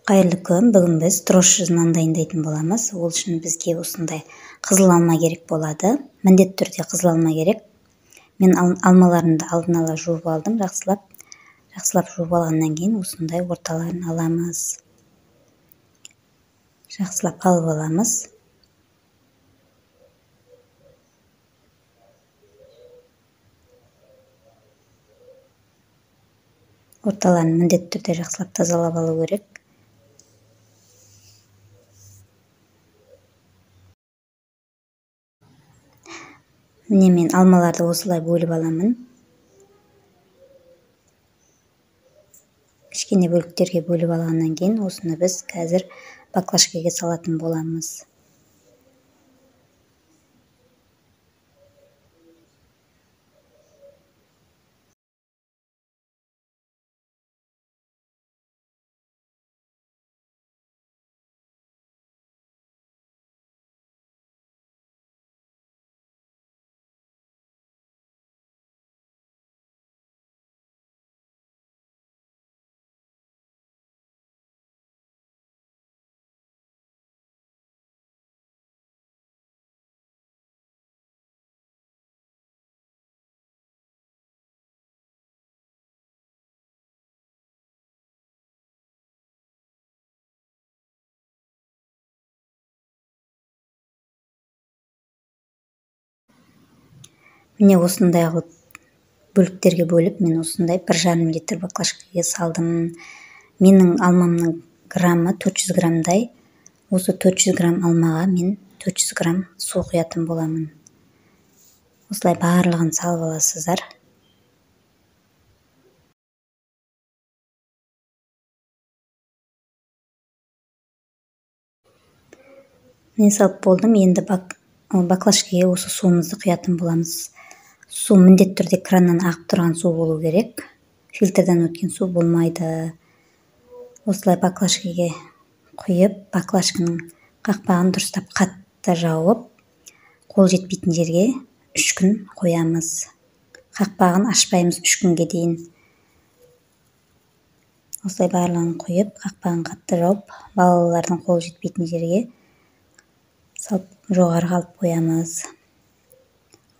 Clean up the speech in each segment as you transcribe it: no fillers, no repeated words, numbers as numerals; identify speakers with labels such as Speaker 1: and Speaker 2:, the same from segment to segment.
Speaker 1: Қайырлы күн, бүгін біз дрожжы нан дайындайтын боламыз. Ол үшін бізге осындай қызыл алма керек болады. Міндетті түрде қызыл алма керек. Мен алмаларымды алдын ала жуып алдым, жақсылап жуып алғаннан кейін осындай орталарын аламыз. Жақсылап алып аламыз. Орталарын міндетті түрде жақсылап тазалап алу керек. Міне мен алмаларды осылай бөліп аламын. Кішкене бөліктерге бөліп алғаннан кейін осыны біз қазір баклажкаға салатын боламыз. Міне осындай бөліктерге бөліп, мен осындай 1,5 литр баклажкаға салдым. Менің алмамның граммы 400 грамдай. Осы 400 грамм алмаға мен 400 грамм су құятын боламын. Осылай барлығын салып аласыздар. Мен салып болдым. Енді баклажкаға осы суымызды құятын боламыз. Су міндетті түрде краннан ағып тұрған су болу керек. Фильтрден өткен су болмайды. Осылай баклажкаға құйып, баклажканың қақпағын дұрыстап қатты жауып, қол жетпейтін жерге 3 күн қоямыз. Қақпағын ашпаймыз 3 күнге дейін. Осылай барлығын құйып, қақпағын қатты жауып, балалардың қол жетпейтін жерге салып жоғарыға алып қоямыз.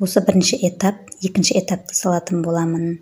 Speaker 1: Осы бірінші этап, екінші этапты салатын боламын.